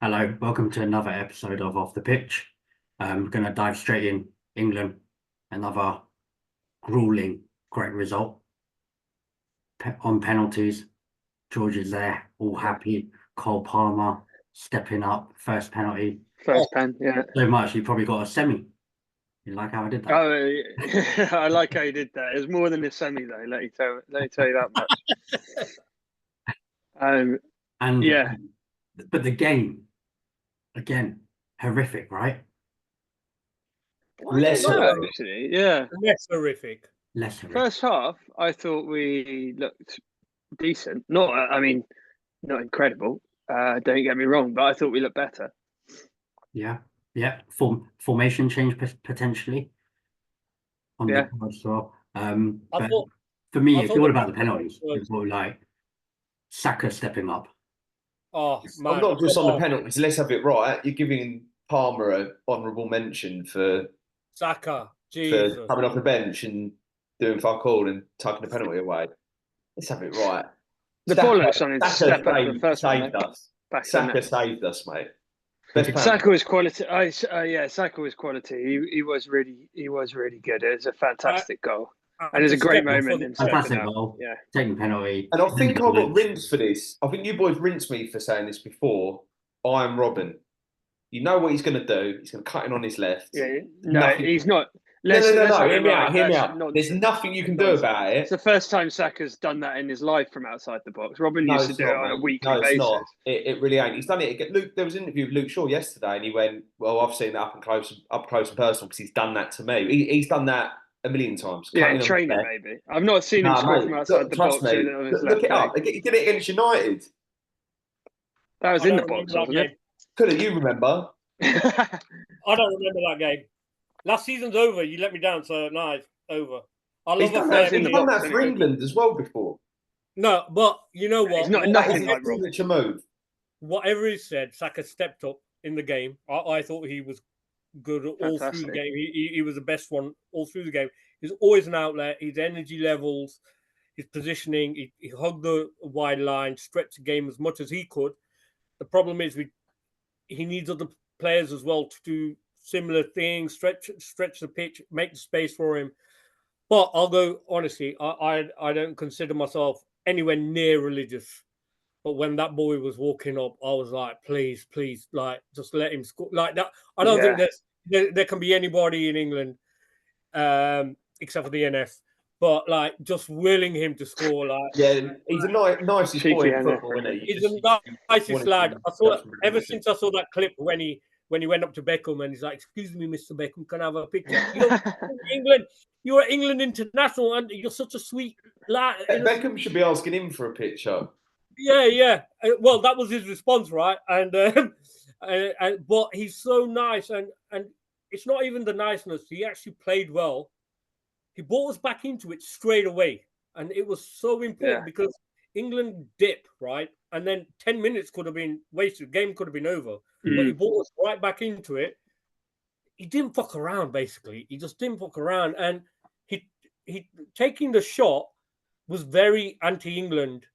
Hello, welcome to another episode of Off the Pitch. We're going to dive straight in. England, another grueling, great result. On penalties, George is there, all happy. Cole Palmer stepping up, first penalty. First pen, yeah. So much, he probably got a semi. You like how I did that? Oh, I like how you did that. It was more than a semi, though. Let me tell you that much. Um, And yeah, but the game, again, horrific, right? I don't Less know horrific. actually. Yeah, Less horrific. Less horrific. first half, I thought we looked decent. Not incredible. Don't get me wrong, but I thought we looked better. Yeah, yeah. Formation change potentially on Yeah. the board as well. I But thought for me, I it's thought all the about the back four penalties. was- It's all like Saka stepping up. oh man, I'm not just on the oh, penalties. Let's have it right. You're giving Palmer an honourable mention for Saka, Jesus. coming off the bench and doing fuck all and tucking the penalty away. Let's have it right. The bollocks on his step up for the first one. saved us. Back in Saka there. saved us, mate. Best penalty. Saka was quality. Yeah, Saka was quality. He was really good. It was a fantastic goal, and it was a great moment in stepping Fantastic out. goal. Yeah. Taking penalty. And I think I got rinsed for this. I think you boys rinsed me for saying this before. I am Robin. You know what he's going to do. He's going to cut in on his left. Yeah, no, Nothing. he's not. No. Let's have Hear it me right. out. Hear me That's out. nonsense. There's nothing you can do Nonsense. about It's it. the first time Saka's done that in his life from outside the box. Robin No, used to it's do not, it on a mate. weekly No, it's basis. not. It really ain't. He's done it. There was an interview with Luke Shaw yesterday, and he went, "Well, I've seen that up close and personal because he's done that to me. He's done that a million times. Yeah, Cutting in on training the maybe. I've not seen him Nah, score mate, from outside look, the trust box me. with it on his Look left it up. leg. He did it against United. That was I in the don't box, remember wasn't Could have you remember? it? I don't remember that game. Last season's over. You let me down, so no, it's over. I He's love done a that, fair in he's the done box that for anyway. England as well before. No, but you know He's what? not What- nothing That's like his Robin. signature move. Whatever he said, Saka stepped up in the game. I thought he was good all through the Fantastic. game. He was the best one all through the game. He's always an outlet. His energy levels, his positioning. He hugged the wide line, stretched the game as much as he could. The problem is he needs other players as well to do similar things, stretch the pitch, make the space for him. But I'll go honestly, I don't consider myself anywhere near religious. But when that boy was walking up, I was like, please, like just let him score like that. I don't think there can be anybody in England, except for the NF, but like just willing him to score. Like, Yeah, he's a nicest Cheeky boy in Henry. football, isn't he? he's the nicest wanted lad. to I saw judge him ever really since I saw that clip when he went up to Beckham and he's like, "Excuse me, Mr. Beckham, can I have a picture?" England, you're an England international, and you're such a sweet lad. Beckham should be asking him for a picture. Yeah. Well, that was his response, right? And but he's so nice, and it's not even the niceness. He actually played well. He brought us back into it straight away, and it was so important because England dip, right, and then 10 minutes could have been wasted. Game could have been over, but he brought us right back into it. He didn't fuck around. Basically, he just didn't fuck around, and he taking the shot was very anti-England.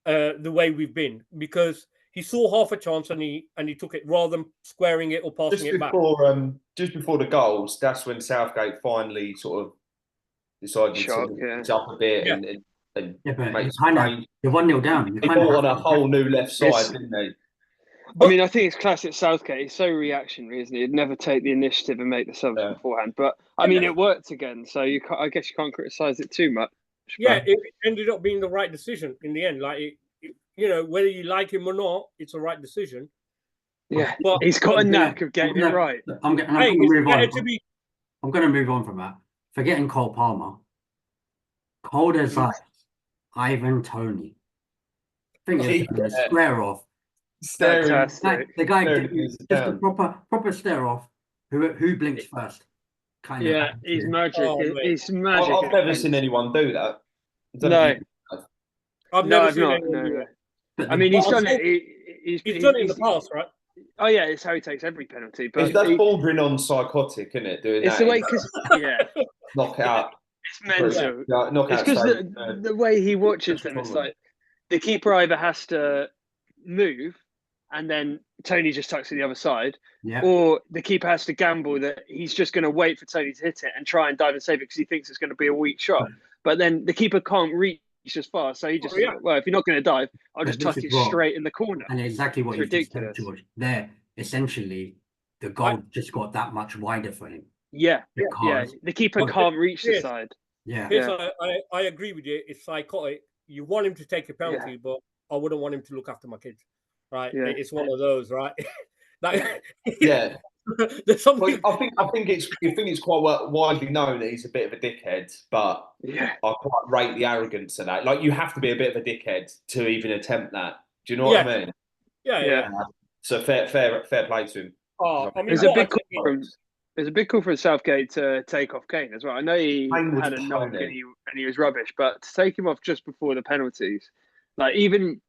The way we've been, because he saw half a chance and he took it rather than squaring it or passing it back. Just before the goals, that's when Southgate finally sort of decided to up a bit and Yeah, but make you're 1-0 down. He brought on a whole new left side, didn't they? I mean, I think it's classic Southgate. He's so reactionary, isn't he? He'd never take the initiative and make the subs beforehand. But I mean, it worked again, so I guess you can't criticise it too much. Yeah, it ended up being the right decision in the end. Like, whether you like him or not, it's the right decision. Yeah, but he's got a knack of getting it right. I'm going to move on. I'm going to move on from that. Forgetting Cole Palmer. Cold as like Ivan Toney. I think it's a square off. The guy just a proper stare off. Who blinks first? Kind of. Yeah, he's magic. He's magic. I've never seen anyone do that. No, I've never seen anyone do that. I mean, he's done it. He's done it in the past, right? Oh yeah, it's how he takes every penalty. But that's bordering on psychotic, isn't it? Doing it's that, the way because knock out. It's mental. Knock it's out. Because the way he watches them, it's like the keeper either has to move and then Tony just tucks to the other side, Yeah. or the keeper has to gamble that he's just going to wait for Tony to hit it and try and dive and save it because he thinks it's going to be a weak shot. But then the keeper can't reach as far, so he just well, if you're not going to dive, I'll just tuck it straight in the corner. And exactly what it's you just said, George. There, essentially, the goal just got that much wider for him. Yeah. The keeper can't reach the side. I agree with you. It's psychotic. You want him to take a penalty, but I wouldn't want him to look after my kids. Right? Yeah. It's one of those, right? There's something. Well, I think it's quite widely known that he's a bit of a dickhead, but I quite rate the arrogance of that. Like, you have to be a bit of a dickhead to even attempt that. Do you know what I mean? Yeah. So fair play to him. I mean, there's a big call for Southgate to take off Kane as well. I know he had a knock and he was rubbish, but to take him off just before the penalties, like, even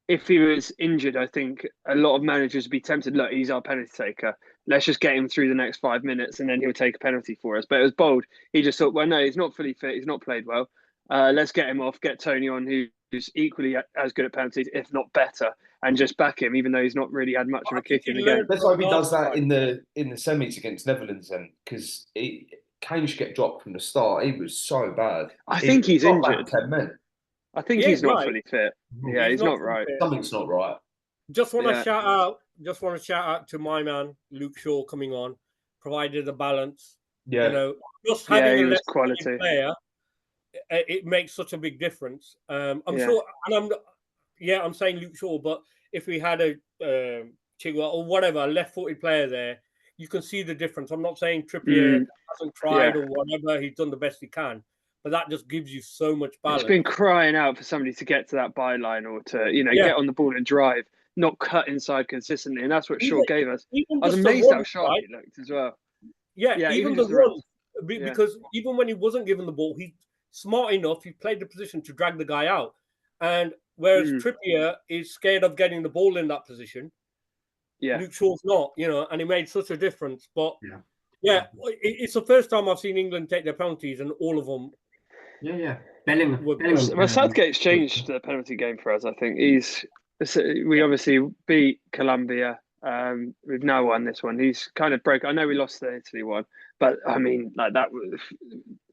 if he was injured, I think a lot of managers would be tempted. Look, he's our penalty taker. Let's just get him through the next 5 minutes, and then he'll take a penalty for us. But it was bold. He just thought, well, no, he's not fully fit. He's not played well. Let's get him off. Get Tony on, who's equally as good at penalties, if not better, and just back him, even though he's not really had much of a kick in the game. Let's hope he does that in the semis against Netherlands, then, because Kane should get dropped from the start. He was so bad. I think he's injured. 10 men. I think he's not fully fit. Yeah, he's not right. Something's not right. Just want to shout out to my man Luke Shaw coming on, provided a balance. Yeah, you know, just having a quality player, it makes such a big difference. I'm sure, and I'm saying Luke Shaw, but if we had a Chigwell or whatever, a left-footed player there, you can see the difference. I'm not saying Trippier hasn't tried or whatever; he's done the best he can. But that just gives you so much balance. It's been crying out for somebody to get to that byline or to, get on the ball and drive, not cut inside consistently. And that's what Shaw gave us. I was amazed how sharp he looked as well. Yeah, even the run. Because even when he wasn't given the ball, he's smart enough. He played the position to drag the guy out. And whereas Trippier is scared of getting the ball in that position, Luke Shaw's not, and he made such a difference. But it's the first time I've seen England take their penalties, and all of them. Bellingham. Well, Southgate's changed the penalty game for us. I think we obviously beat Colombia. We've now won this one. He's kind of broke. I know we lost the Italy one, but I mean, like, that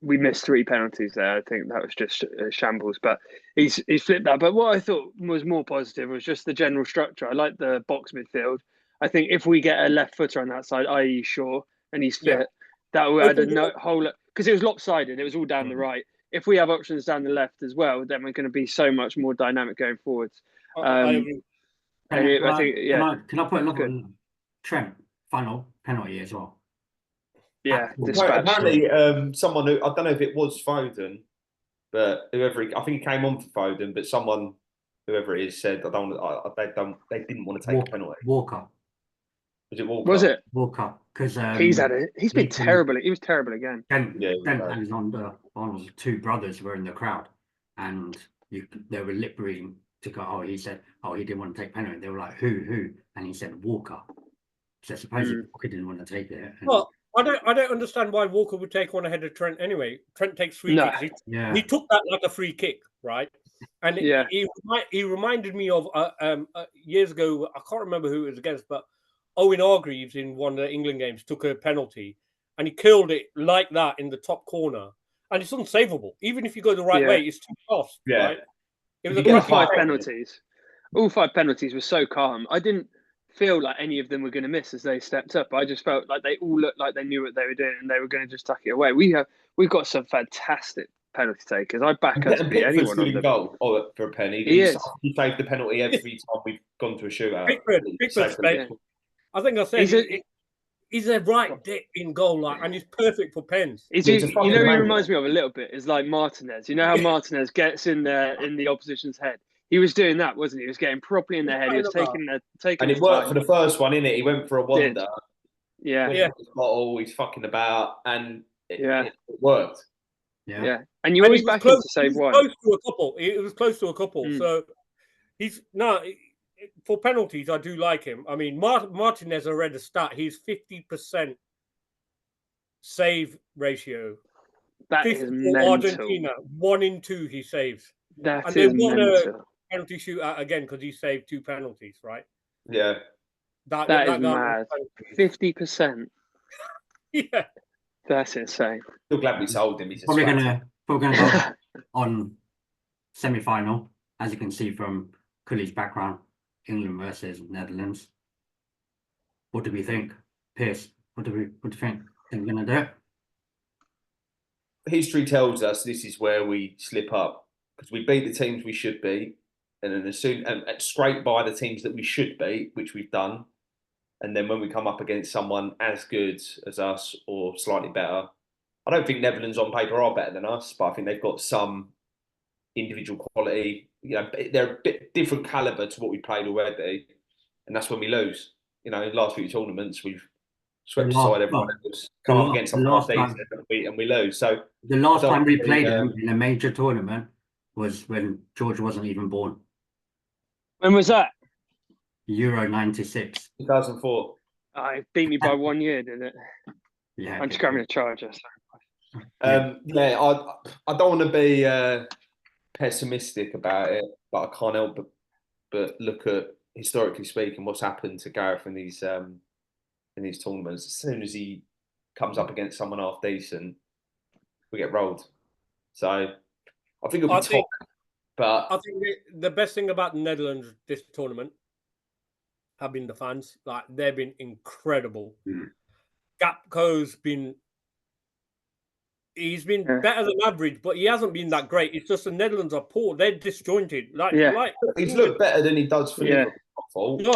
we missed 3 penalties there. I think that was just shambles. But he's flipped that. But what I thought was more positive was just the general structure. I like the box midfield. I think if we get a left footer on that side, i.e. Shaw, and he's fit, that will add a whole, because it was lopsided. It was all down the right. If we have options down the left as well, then we're going to be so much more dynamic going forwards. I agree. Can I put another Trent final penalty as well? Yeah. Apparently, someone who, I don't know if it was Foden, but I think he came on for Foden, but whoever it is, said they didn't want to take a penalty. Walker. Was it Walker? Was it Walker? Because he's been terrible. He was terrible again. Trent Alexander-Arnold's 2 brothers were in the crowd, and they were lip reading to go. Oh, he said, he didn't want to take penalty. They were like, who? And he said Walker. So supposedly Walker didn't want to take it. Well, I don't understand why Walker would take one ahead of Trent anyway. Trent takes free kicks. He took that like a free kick, right? And he reminded me of years ago. I can't remember who it was against, but Owen Hargreaves in one of the England games took a penalty, and he killed it like that in the top corner, and it's unsavable. Even if you go the right way, it's too fast. Yeah. Right? It was all 5 penalties. All 5 penalties were so calm. I didn't feel like any of them were going to miss as they stepped up. I just felt like they all looked like they knew what they were doing and they were going to just tuck it away. We've got some fantastic penalty takers. I back us to beat anyone on them. Goal for a penny. He saved the penalty every time we've gone to a shootout. Pickford, I think I said he's a right dick in goal, and he's perfect for pens. He reminds me of a little bit is like Martinez. You know how Martinez gets in the opposition's head? He was doing that, wasn't he? He was getting properly in their head. He was taking and it worked for the first one, innit? He went for a wonder. Yeah. He's fucking about, and it worked. Yeah. And you always back him to save one. It was close to a couple. So for penalties, I do like him. I mean, Martinez, I read a stat. He's 50% save ratio. That is mental. Argentina, 1 in 2 he saves. That is mental. Penalty shootout again because he saved 2 penalties, right? Yeah. That is mad. 50%. Yeah. That's insane. Still glad we sold him. He's a Probably swat. gonna go on semi-final, as you can see from Cully's background, England versus Netherlands. What do we think, Pierce? What do you think? Think we're gonna do it? History tells us this is where we slip up because we beat the teams we should beat, and then and scrape by the teams that we should beat, which we've done. And then when we come up against someone as good as us or slightly better, I don't think Netherlands on paper are better than us, but I think they've got some individual quality. You know, they're a bit different caliber to what we played already, and that's when we lose. You know, in the last few tournaments, we've swept aside everyone else, come up against some half decent and we lose. So the last time we played them in a major tournament was when George wasn't even born. When was that? Euro 96. 2004. It beat me by 1 year, did it? Yeah. I'm just grabbing a charger. I don't want to be pessimistic about it, but I can't help but look at, historically speaking, what's happened to Gareth in these tournaments. As soon as he comes up against someone half decent, we get rolled. So I think it'll be tough. But I think the best thing about the Netherlands this tournament have been the fans. Like, they've been incredible. Gakpo's been better than average, but he hasn't been that great. It's just the Netherlands are poor. They're disjointed. He's looked better than he does for Liverpool. He's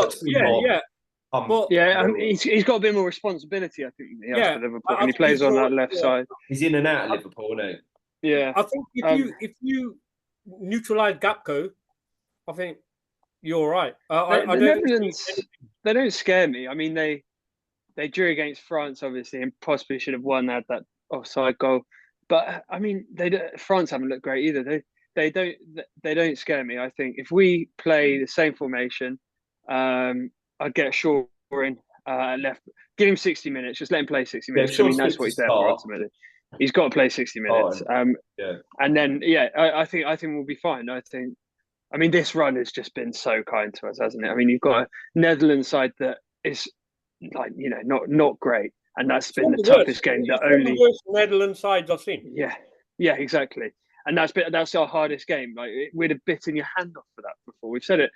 got a bit more responsibility, I think, than he has for Liverpool, and he plays on that left side. He's in and out of Liverpool, isn't he? Yeah. I think if you neutralise Gakpo, I think you're all right. The Netherlands, they don't scare me. I mean, they drew against France, obviously, and possibly should have won that offside goal. But I mean, France haven't looked great either. They don't scare me. I think if we play the same formation, I'd get Shaw in left. Give him 60 minutes. Just let him play 60 minutes. I mean, that's what he's there for ultimately. He's got to play 60 minutes. And then I think we'll be fine. I mean, this run has just been so kind to us, hasn't it? I mean, you've got a Netherlands side that is not great, and that's been the toughest game. The worst Netherlands sides I've seen. Yeah, exactly. And that's our hardest game. Like, we'd have bitten your hand off for that before. We've said it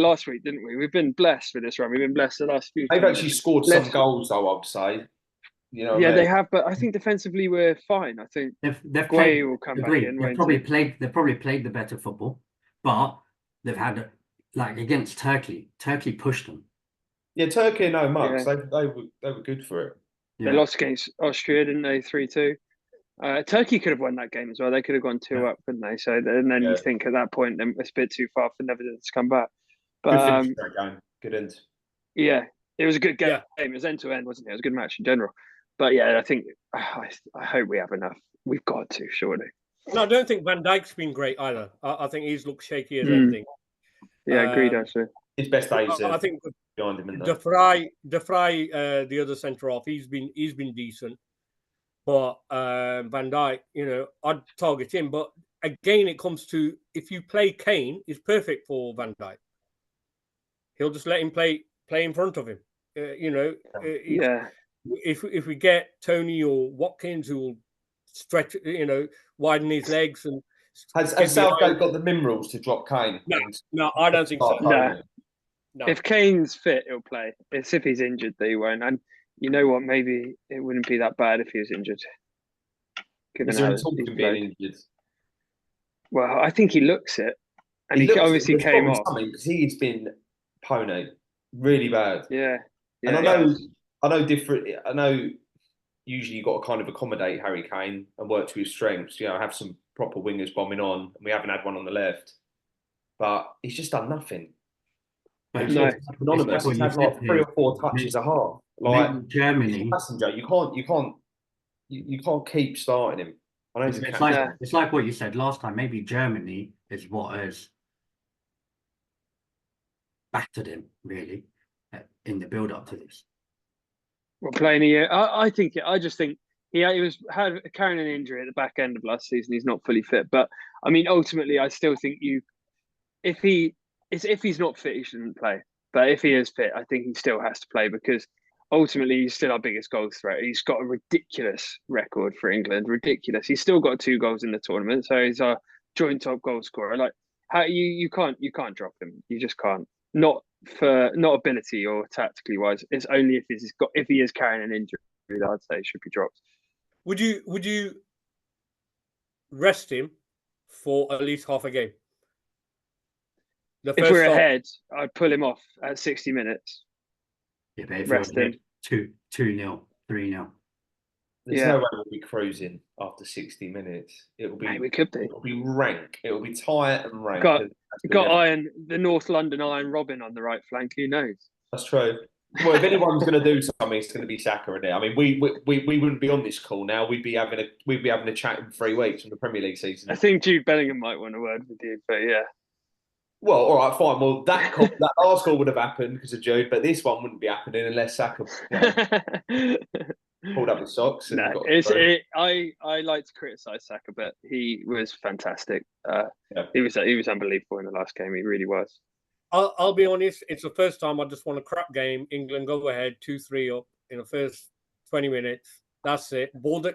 last week, didn't we? We've been blessed with this run. We've been blessed the last few. They've actually scored some goals, though, I'd say. You know, they have, but I think defensively we're fine. I think they've played. Will come back in. They've probably played the better football, but they've had, like, against Turkey. Turkey pushed them. Yeah, Turkey no mugs. They were good for it. They lost against Austria, didn't they? 3-2. Turkey could have won that game as well. They could have gone 2 up, couldn't they? So and then you think at that point, then it's a bit too far for Netherlands to come back. But good finish that game. Good end. Yeah, it was a good game. It was end to end, wasn't it? It was a good match in general. But yeah, I think I hope we have enough. We've got to, surely. No, I don't think Van Dijk's been great either. I think he's looked shaky as anything. Yeah, agreed. Actually, his best days. I think behind him. De Vrij, the other centre half, he's been decent. But Van Dijk, I'd target him. But again, it comes to, if you play Kane, it's perfect for Van Dijk. He'll just let him play in front of him. If we get Tony or Watkins, who will stretch, widen his legs and. Has Southgate got the minerals to drop Kane? No, I don't think so. No. If Kane's fit, he'll play. It's if he's injured that he won't. And you know what? Maybe it wouldn't be that bad if he was injured. Is there a talk of being injured? Well, I think he looks it. And he obviously came off. Because he's been pony really bad. Yeah. And I know usually you've got to kind of accommodate Harry Kane and work to his strengths, have some proper wingers bombing on, and we haven't had one on the left. But he's just done nothing. No. Anonymous. He's had like 3 or 4 touches a half. Like Germany, passenger, you can't keep starting him. I know it's like what you said last time. Maybe Germany is what has battered him really in the build up to this. Well, playing a year, I just think he was carrying an injury at the back end of last season. He's not fully fit, but I mean, ultimately, I still think if he's not fit, he shouldn't play. But if he is fit, I think he still has to play because ultimately he's still our biggest goal threat. He's got a ridiculous record for England, ridiculous. He's still got 2 goals in the tournament, so he's our joint top goal scorer. Like how you can't drop him. You just can't. Not ability or tactically wise. It's only if he is carrying an injury that I'd say should be dropped. Would you rest him for at least half a game? If we're ahead, I'd pull him off at 60 minutes. Yeah, but if rest him. 2-0, 3-0. There's no way we'll be cruising after 60 minutes. It will be. Mate, we could be. It will be rank. It will be tight and rank. Got the North London Iron Robin on the right flank. Who knows? That's true. Well, if anyone's going to do something, it's going to be Saka in it. I mean, we wouldn't be on this call now. We'd be having a chat in 3 weeks from the Premier League season. I think Jude Bellingham might want a word with you, but yeah. Well, all right, fine. Well, that last call would have happened because of Jude, but this one wouldn't be happening unless Saka pulled up his socks. And I like to criticise Saka, but he was fantastic. He was unbelievable in the last game. He really was. I'll be honest. It's the first time I just want a crap game. England go ahead 2-3 up in the first 20 minutes. That's it.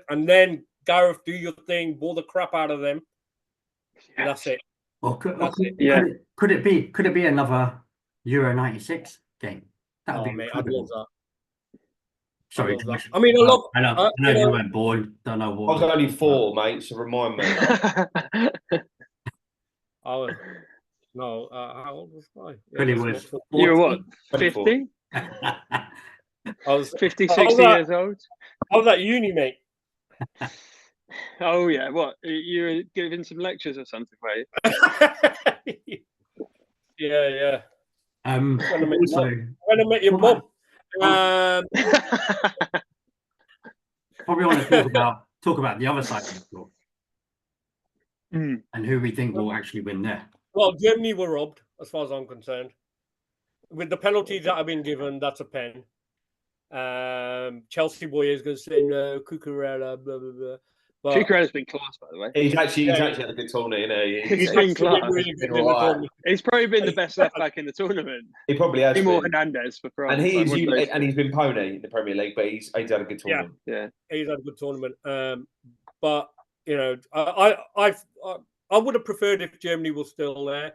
And then Gareth, do your thing. Ball the crap out of them. Yeah. That's it. Or could it be another Euro 96 game? That would be mate, I'd love that. Sorry, I mean, I know you weren't bored. Don't know what. I was only 4, mate. So remind me. No, how old was I? You were what? 50? I was 50, 60 years old. I was at uni, mate. Oh yeah, what? You were giving some lectures or something, were you? Yeah. Um, when I met your mum. Probably want to talk about the other side of the floor and who we think will actually win there. Well, Germany were robbed, as far as I'm concerned. With the penalties that have been given, that's a pen. Chelsea boy is going to say no, Cucurella, blah blah blah. But Cucurella's been class, by the way. He's actually had a good tournament. He's been class. He's probably been the best left back in the tournament. He probably has. More Hernandez for France. And he's been pony in the Premier League, but he's had a good tournament. Yeah, he's had a good tournament. But you know, I would have preferred if Germany was still there.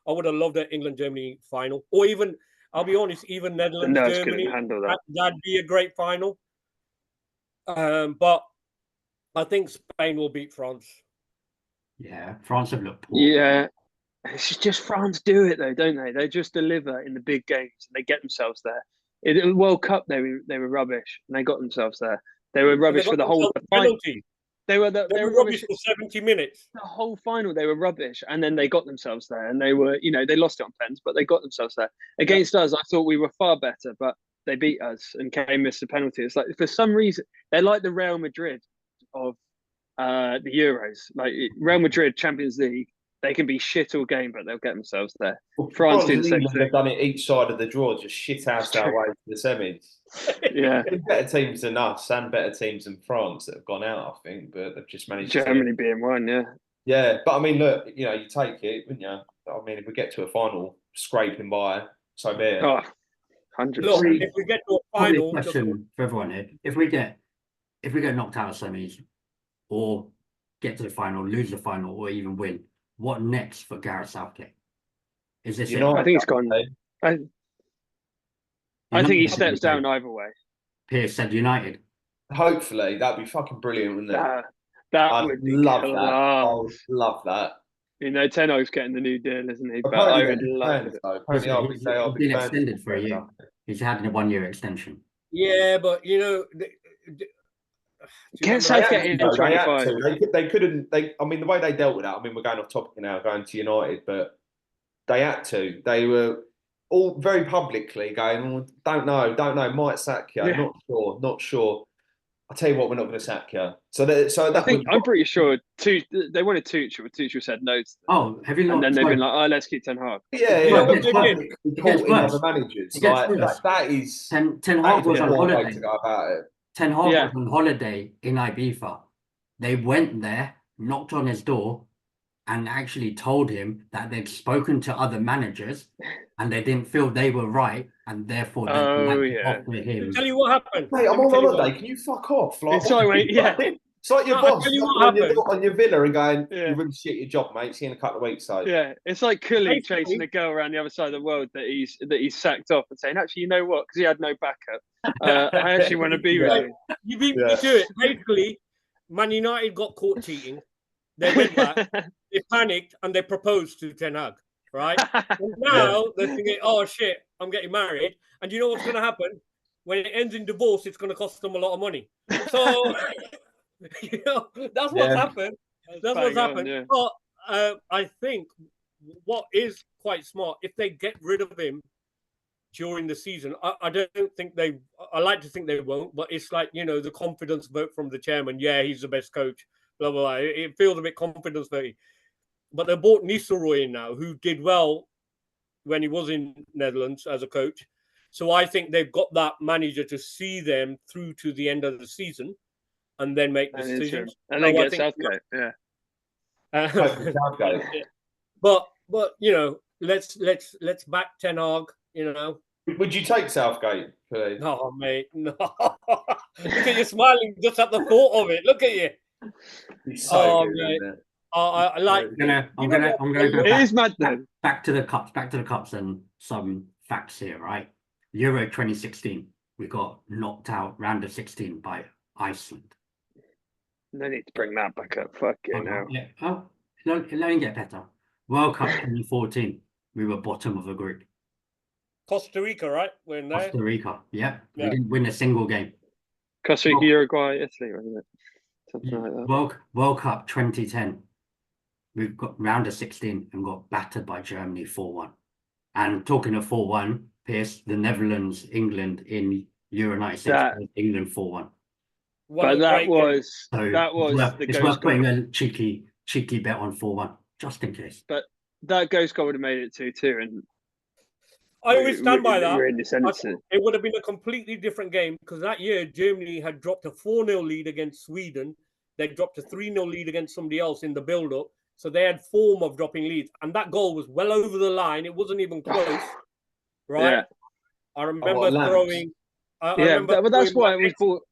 I would have loved an England-Germany final, or even, I'll be honest, even Netherlands-Germany. That'd be a great final. But I think Spain will beat France. Yeah, France have looked poor. Yeah, it's just France do it though, don't they? They just deliver in the big games. They get themselves there. In the World Cup, they were rubbish, and they got themselves there. They were rubbish for the whole final. They were rubbish for 70 minutes. The whole final, they were rubbish, and then they got themselves there, and they were, they lost it on pens, but they got themselves there. Against us, I thought we were far better, but they beat us and Kane missed a penalty. It's like for some reason they're like the Real Madrid of the Euros. Like Real Madrid, Champions League, they can be shit all game, but they'll get themselves there. Well, France did the same thing. They've done it each side of the draw, just shit out our way to the semis. Yeah, there's better teams than us and better teams than France that have gone out, I think, but they've just managed. Germany being one, yeah. Yeah, but I mean, look, you take it, wouldn't you? I mean, if we get to a final, scraping by, so be it. Oh, 100%. Look, if we get to a final, question for everyone here: if we get knocked out of semis, or get to the final, lose the final, or even win, what next for Gareth Southgate? Is this? I think it's gone. I think he steps down either way. Pierce said United. Hopefully, that'd be fucking brilliant, wouldn't it? That would be love that. I would love that. Ten Hag's getting the new deal, isn't he? But I would love it. He's been extended for a year. He's had a 1-year extension. Yeah, but get Southgate in 25. They couldn't. I mean, the way they dealt with that. I mean, we're going off topic now, going to United, but they had to. They were all very publicly going, don't know, might sack you, not sure. I'll tell you what, we're not going to sack you. I'm pretty sure they wanted Tuchel, but Tuchel said no. Oh, have you not? And then they've been like, let's keep Ten Hag. Yeah, but other managers. That is Ten Hag was on holiday. To go about it. Ten Hag was on holiday in Ibiza. They went there, knocked on his door, and actually told him that they'd spoken to other managers and they didn't feel they were right, and therefore they'd Oh, like to yeah. offer him. Tell you what happened. Mate, I'm Let me on tell you holiday. what- Can you fuck off? Like, It's like, mate, yeah. It's like your No, I'll boss tell you what on happened. your villa and going, Yeah. "You're really shit at your job, mate. See you in a couple of weeks." So Yeah, it's like Cooley Basically- chasing a girl around the other side of the world that he's sacked off and saying, "Actually, you know what? Because he had no backup. I actually want to be with you." You beat Yeah. me to it. Basically, Man United got caught cheating. They went back, they panicked, and they proposed to Ten Hag, right? And now they're thinking, oh shit, I'm getting married. And you know what's going to happen? When it ends in divorce, it's going to cost them a lot of money. So, that's what's Yeah. happened. That's what's bang on, happened. yeah. But I think what is quite smart, if they get rid of him during the season, I don't think they. I like to think they won't, but it's like, the confidence vote from the chairman. Yeah, he's the best coach. Blah blah blah. It feels a bit confidence voting. But they bought Nistelrooy in now, who did well when he was in Netherlands as a coach. So I think they've got that manager to see them through to the end of the season, and then make And decisions. and then So I get think- Southgate. Yeah. Hopefully Southgate. but let's back Ten Hag. Would you take Southgate? Please? No, mate, no. Look at you smiling just at the thought of it. Look at you. He's so Oh, good, mate. isn't it? I like. I'm gonna You go know what? It back, is mad though. back to the cups and some facts here, right? Euro 2016, we got knocked out round of 16 by Iceland. They need to bring that back up. Fucking hell. Yeah. Oh, let me get better. World Cup 2014, we were bottom of the group. Costa Rica, right? When they Costa Rica, yeah. We Yeah. didn't win a single game. Costa Rica, Uruguay, Italy, wasn't it? Something like that. World Cup 2010, we've got round of 16 and got battered by Germany 4-1. And talking of 4-1, Pierce, the Netherlands, England in Euro 96, That- England 4-1. But that was So the it's ghost worth goal. putting a cheeky bet on 4-1, just in case. That ghost goal would have made it 2-2, and I always stand by that. We're in the ascendancy. It would have been a completely different game because that year Germany had dropped a 4-0 lead against Sweden. They dropped a 3-0 lead against somebody else in the build-up. So they had form of dropping leads. And that goal was well over the line. It wasn't even close. Right? Yeah. I remember Lance? throwing. I Yeah, remember but that's throwing why my it was ex- bought.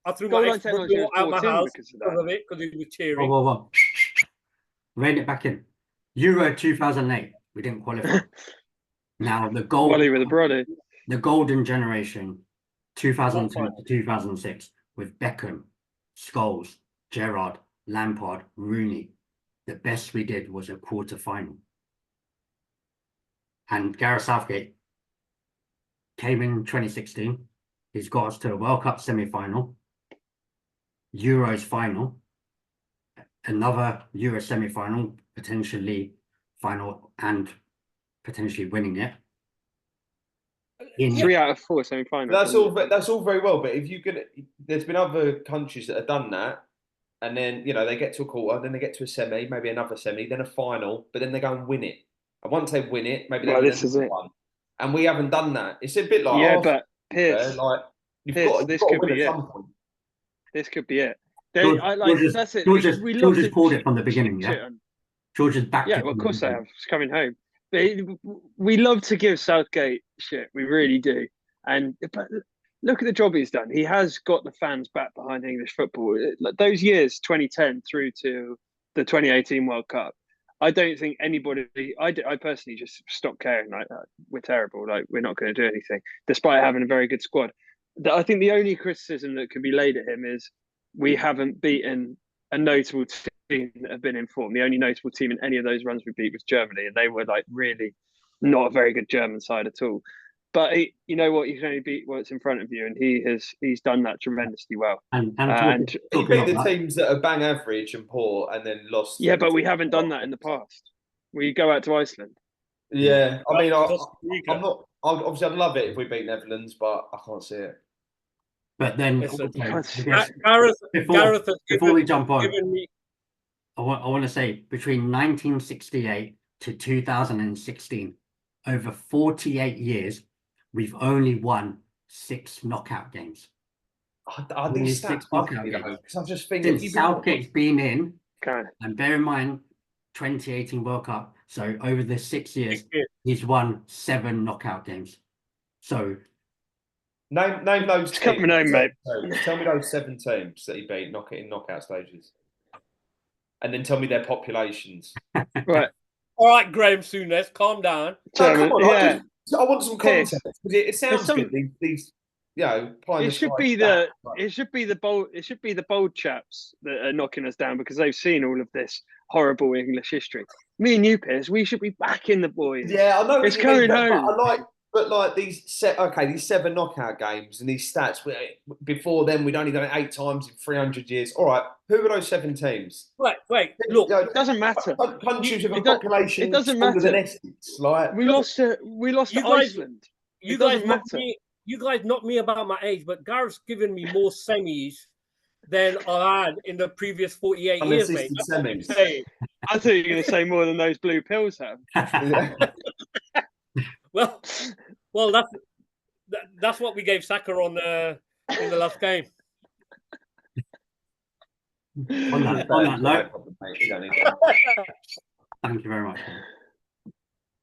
I threw Goal my line ex technology was out my brought in house because of because that. of it, because he was Whoa, cheering. whoa, whoa. Rein it back in. Euro 2008, we didn't qualify. Now, the Wally with a brother. the golden generation, 2010 to 2006, with Beckham, Scholes, Gerrard, Lampard, Rooney. The best we did was a quarter final. And Gareth Southgate came in 2016. He's got us to a World Cup semi-final, Euros final, another Euro semi-final, potentially final, and potentially winning it. In 3 out of 4 semi-finals. That's all very well, but if you could, there's been other countries that have done that, and then they get to a quarter, then they get to a semi, maybe another semi, then a final, but then they go and win it. And once they win it, maybe they Well, win this is another it. one. And we haven't done that. It's a bit like Yeah, Arsenal, but Pierce, like you've Pierce, got this to could win be at it. some point. This could be it. George- That's it. George We has love to called it from the beginning, shit yeah? on- George has backed Yeah, it. well, of from the course they beginning. have. It's coming home. But we love to give Southgate shit. We really do. But look at the job he's done. He has got the fans back behind English football. Like those years, 2010 through to the 2018 World Cup, I don't think anybody. I personally just stopped caring. Like we're terrible. Like we're not going to do anything, despite having a very good squad. I think the only criticism that can be laid at him is we haven't beaten a notable team that have been in form. The only notable team in any of those runs we beat was Germany, and they were like really not a very good German side at all. But you know what? You can only beat what's in front of you, and he's done that tremendously well. And He talking beat of the that, teams that are bang average and poor, and then lost. Yeah, but we haven't done that in the past. We go out to Iceland. Yeah, I mean, Costa Rica. I'm not. Obviously, I'd love it if we beat Netherlands, but I can't see it. but then Listen, also, I guess Gareth has before we jump on, given me. I want to say between 1968 to 2016, over 48 years, we've only won 6 knockout games. Are these Only stats 6 bug knockout me though? games. Because I'm just thinking, Since Southgate's been in, Okay. and bear in mind, 2018 World Cup. So over the 6 years, 6 years. he's won 7 knockout games. So name those It's teams. coming home, mate. Tell me those 7 teams that he beat in knockout stages, and then tell me their populations. Right. All right, Graham Souness, calm down. No, Chairman, come on, yeah. I want some Piers. context because it sounds some- good. These you know, pie in It the should sky be stats, the but- it should be the bold chaps that are knocking us down because they've seen all of this horrible English history. Me and you, Piers, we should be backing the boys. Yeah, I know. It's what you mean, coming but home. But like these 7 knockout games and these stats. Before then, we'd only done it 8 times in 300 years. All right, who are those 7 teams? Wait, look, You know, It doesn't matter. countries with a It don't- population it doesn't smaller than matter. Essex. Like We lost to you guys- Iceland. you It guys doesn't knocked matter. you guys knocked me about my age, but Gareth's given me more semis than I had in the previous 48 years, mate. unassisted That's what I'm semis. saying. I thought you were going to say more than those blue pills have. Yeah. Well, that's what we gave Saka on in the last game. on that note, You don't need that. thank you very much.